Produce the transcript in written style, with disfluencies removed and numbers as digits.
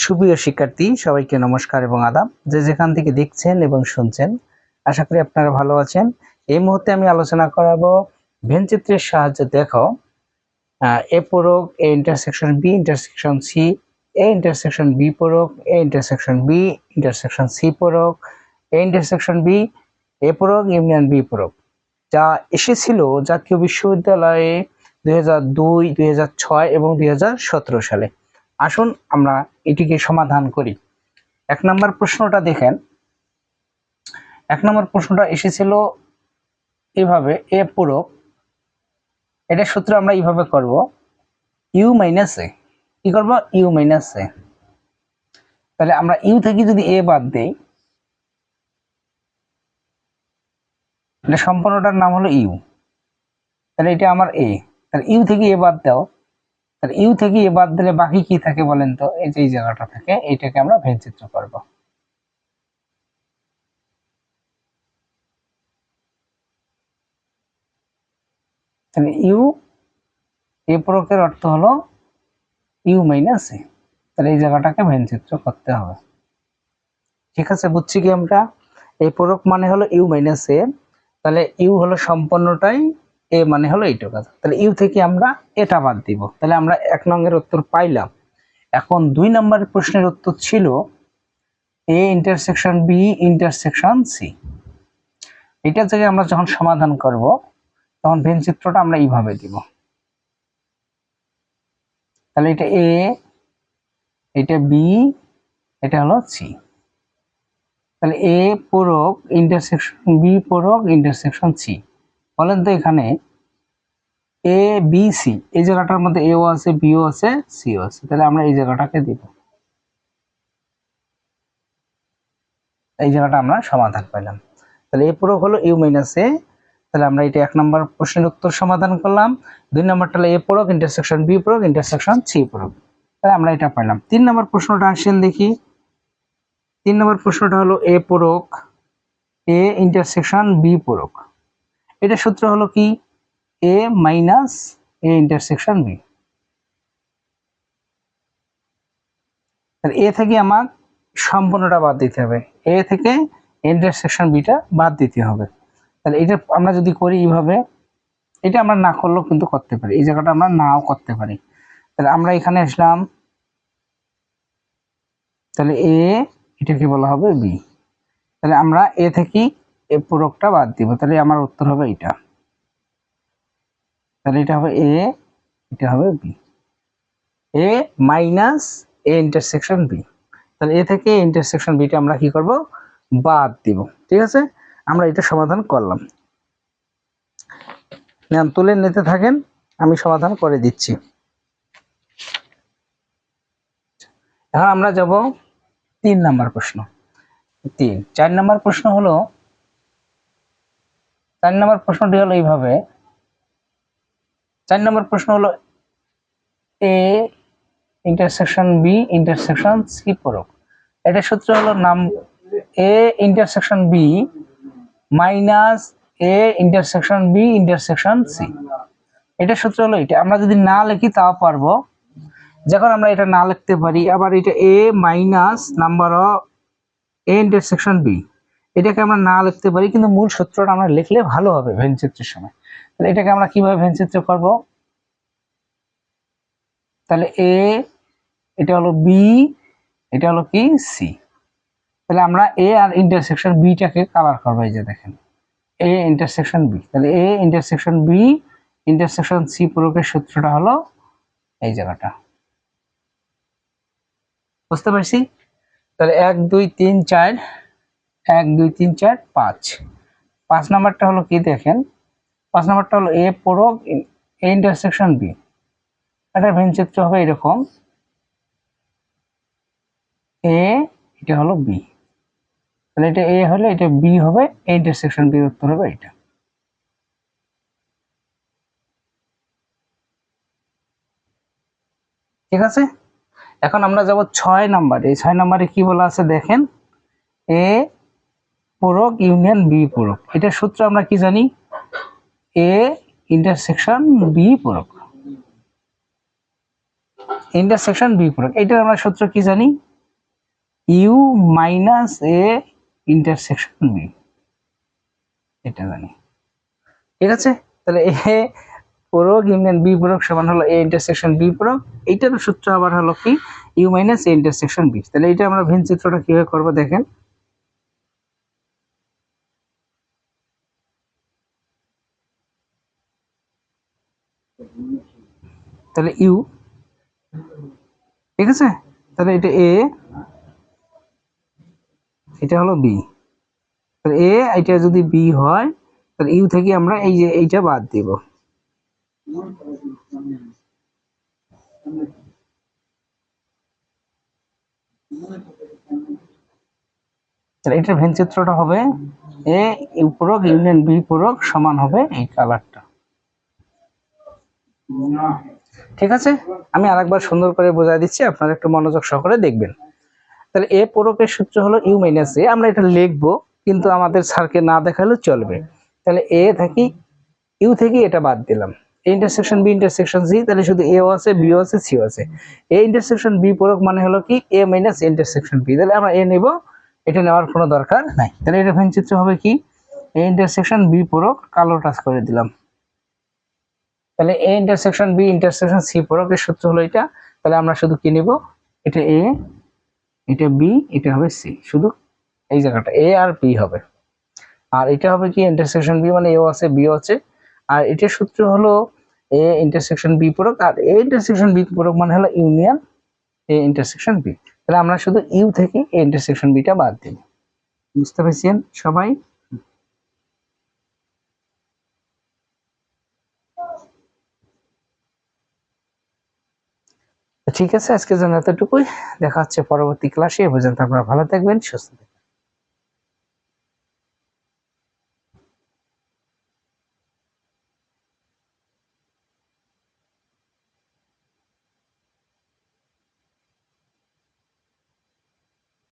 সুপ্রিয় শিক্ষার্থী সবাইকে নমস্কার এবং আদাব। যে যেখান থেকে দেখছেন এবং শুনছেন, আশা করি আপনারা ভালো আছেন। এই মুহূর্তে আমি আলোচনা করাবো ভেন চিত্রের সাহায্যে দেখো এ পূরক A intersection B intersection C, A intersection B পূরক A intersection B intersection C পূরক, এ ইন্টারসেকশন বি এ পূরক ইউনিয়ন বি পূরক, যা এসেছিল জাতীয় বিশ্ববিদ্যালয়ে 2002, 2006 এবং 2017 সালে। আসুন আমরা এটিকে সমাধান করি। 1 নম্বর প্রশ্নটা দেখেন। 1 নম্বর প্রশ্নটা এসেছিল এভাবে, এ পূরক, এটা সূত্র আমরা এইভাবে করব, ইউ মাইনাস এ। কি করব? ইউ মাইনাস এ। তাহলে আমরা ইউ থেকে যদি এ বাদ দেই, তাহলে সম্পূর্ণটার নাম হলো ইউ। তাহলে এটা আমার এ। তাহলে ইউ থেকে এ বাদ দাও, তাহলে ইউ থেকে এ বাদ দিলে বাকি কি থাকে বলেন তো? এই যে এই জায়গাটা থাকে, এইটাকে আমরা ভেনচিত্র করব। তাহলে ইউ এ পূরকের অর্থ হলো ইউ মাইনাস এ। তাহলে এই জায়গাটাকে ভেনচিত্র করতে হবে। ঠিক আছে, বুঝছি কি আমরা? এই পূরক মানে হলো ইউ মাইনাস এ, তাহলে ইউ হলো সম্পূর্ণটাই, এ মানে হলো এইটুকু। তাহলে ইউ থেকে আমরা এটা বাদ দিব। তাহলে আমরা 1 নম্বরের উত্তর পাইলাম। এখন 2 নম্বরের প্রশ্নের উত্তর ছিল A intersection B intersection C. এটার জায়গায় আমরা যখন সমাধান করব তখন ভেনচিত্রটা আমরা এইভাবে দিব। তাহলে এটা এ, এটা বি, এটা হলো সি। তাহলে এ পূরক ইন্টারসেকশন বি পূরক ইন্টারসেকশন সি। বলেন তো এখানে এ বি সি, এই জায়গাটার মধ্যে এও আছে, বিও আছে, সিও আছে। তাহলে আমরা এই জায়গাটাকে দিব। এই জায়গাটা আমরা সমাধান পেলাম। তাহলে এ পূরক হলো ইউ মাইনাস এ। তাহলে আমরা এটা 1 নম্বর প্রশ্নের উত্তর সমাধান করলাম। 2 নম্বরটা হলো এ পূরক ইন্টারসেকশন বি পূরক ইন্টারসেকশন সি পূরক। তাহলে আমরা এটা পেলাম। 3 নম্বর প্রশ্নটা আসেন দেখি। 3 নম্বর প্রশ্নটা হলো এ পূরক এ ইন্টারসেকশন বি পূরক। এটা সূত্র হলো কি? এ মাইনাস এ ইন্টারসেকশন বি। তাহলে এ থেকে আমার সম্পূর্ণটা বাদ দিতে হবে, এ থেকে ইন্টারসেকশন বিটা বাদ দিতে হবে। তাহলে এটা আমরা যদি করি এইভাবে, এটা আমরা না করলেও কিন্তু করতে পারি, এই জায়গাটা আমরা নাও করতে পারি। তাহলে আমরা এখানে আসলাম, তাহলে এ, এটাকে বলা হবে বি। তাহলে আমরা এ থেকে এ পূরকটা বাদ দিব। তাহলে আমার উত্তর হবে এটা। তাহলে এটা হবে এ, এটা হবে B. A minus A intersection B. তাহলে এ থেকে ইন্টারসেকশন বিটা আমরা কি করব? বাদ দিব। ঠিক আছে, আমরা এটা সমাধান করলাম। নাম তুলে নিতে থাকেন, আমি সমাধান করে দিচ্ছি। এখন আমরা যাব 3 নম্বর প্রশ্ন। 4 নম্বর প্রশ্ন হলো, 4 নম্বর প্রশ্নটি হলো এইভাবে। 4 নম্বর প্রশ্ন হলো A intersection B intersection C পূরক। এটা সূত্র হলো নাম A intersection B minus A intersection B intersection C. এটা সূত্র হলো এটা। আমরা যদি না লিখি তাও পারবো। যখন আমরা এটা না লিখতে পারি, আবার এটা A minus number of A intersection B, এটাকে আমরা না লিখতে পারি, কিন্তু মূল সূত্রটা আমরা লিখলে ভালো হবে ভেনচিত্রের সময়। তাহলে এটাকে আমরা কিভাবে ভেনচিত্র করব? তাহলে এ, এটা হলো বি, এটা হলো কি সি। তাহলে আমরা এ আর ইন্টারসেকশন বিটাকে কালার করবো। এই যে দেখেন, এ ইন্টারসেকশন বি। তাহলে A intersection B intersection C পূরকের সূত্রটা হলো এই জায়গাটা। বুঝতে পারছি? তাহলে 1 2 3 4, 1 2 3 4 5। 5 নাম্বারটা হলো কি দেখেন, 5 নাম্বারটা হলো এ পূরক এ ইন্টারসেকশন বি। এটা ভেনচিত্র হবে এরকম, এ, এটা হলো বি। তাহলে এটা এ হলে এটা বি হবে, এ ইন্টারসেকশন বি উত্তর হবে এটা। ঠিক আছে, এখন আমরা যাব 6 নাম্বারে। 6 নাম্বারে কি বলা আছে দেখেন, এ পূরক ইউনিয়ন বি পূরক। এটা সূত্র আমরা কি জানি? এ ইন্টারসেকশন বি পূরক, ইন্টারসেকশন বি পূরক। এটার আমরা সূত্র কি জানি? U minus A intersection B, এটা জানি। ঠিক আছে, তাহলে এ পূরক ইউনিয়ন বি পূরক সমান হলো এ ইন্টারসেকশন বি পূরক। এইটার সূত্র আবার হলো কি U minus A intersection B. তাহলে এটা আমরা ভিন্ন চিত্রটা কিভাবে করব দেখেন। তাহলে ইউ, ঠিক আছে, তাহলে এটা এ, এটা হলো বি। তাহলে এ এটা যদি বি হয় তাহলে ইউ থেকে আমরা এই যে এইটা বাদ দিব। তাহলে এটার ভেন চিত্রটা হবে এ ইউ পূরক ইউনিয়ন বি পূরক সমান হবে এই কালারটা। ঠিক আছে, আমি আরেকবার সুন্দর করে বোঝাই দিচ্ছি, আপনারা একটু মনোযোগ সহকারে দেখবেন। তাহলে এ পূরকের সূত্র হলো ইউ মাইনাস এ, আমরা এটা লিখবো কিন্তু আমাদের স্যারকে না দেখালেও চলবে। তাহলে এ থেকে ইউ থেকে এটা বাদ দিলাম, A intersection B intersection C, তাহলে শুধু এও আছে বিও আছে সিও আছে। এ ইন্টারসেকশন বি পূরক মানে হলো কি এ মাইনাস ইন্টারসেকশন বি, তাহলে আমরা এ নেব, এটা নেওয়ার কোনো দরকার নাই। তাহলে এটা ভেন চিত্র হবে কি এ ইন্টারসেকশন বি পূরক, কালো টাচ করে দিলাম। তাহলে A intersection B intersection C পূরকের সূত্র হলো এটা। তাহলে আমরা শুধু কি নিব, এটা এ, এটা বি, এটা হবে সি, শুধু এই জায়গাটা এ আর বি হবে। আর এটা হবে কি ইন্টারসেকশন বি মানে এও আছে বিও আছে। আর এটার সূত্র হলো এ ইন্টারসেকশন বি পূরক, আর এ ইন্টারসেকশন বি পূরক মানে হলো ইউনিয়ন এ ইন্টারসেকশন বি। তাহলে আমরা শুধু ইউ থেকে এ ইন্টারসেকশন বিটা বাদ দিই। বুঝতে পেরেছেন সবাই? ঠিক আছে, আজকের জন্য এতটুকুই। দেখা হচ্ছে পরবর্তী ক্লাসে। এ পর্যন্ত আপনারা ভালো থাকবেন, সুস্থ থাকবেন।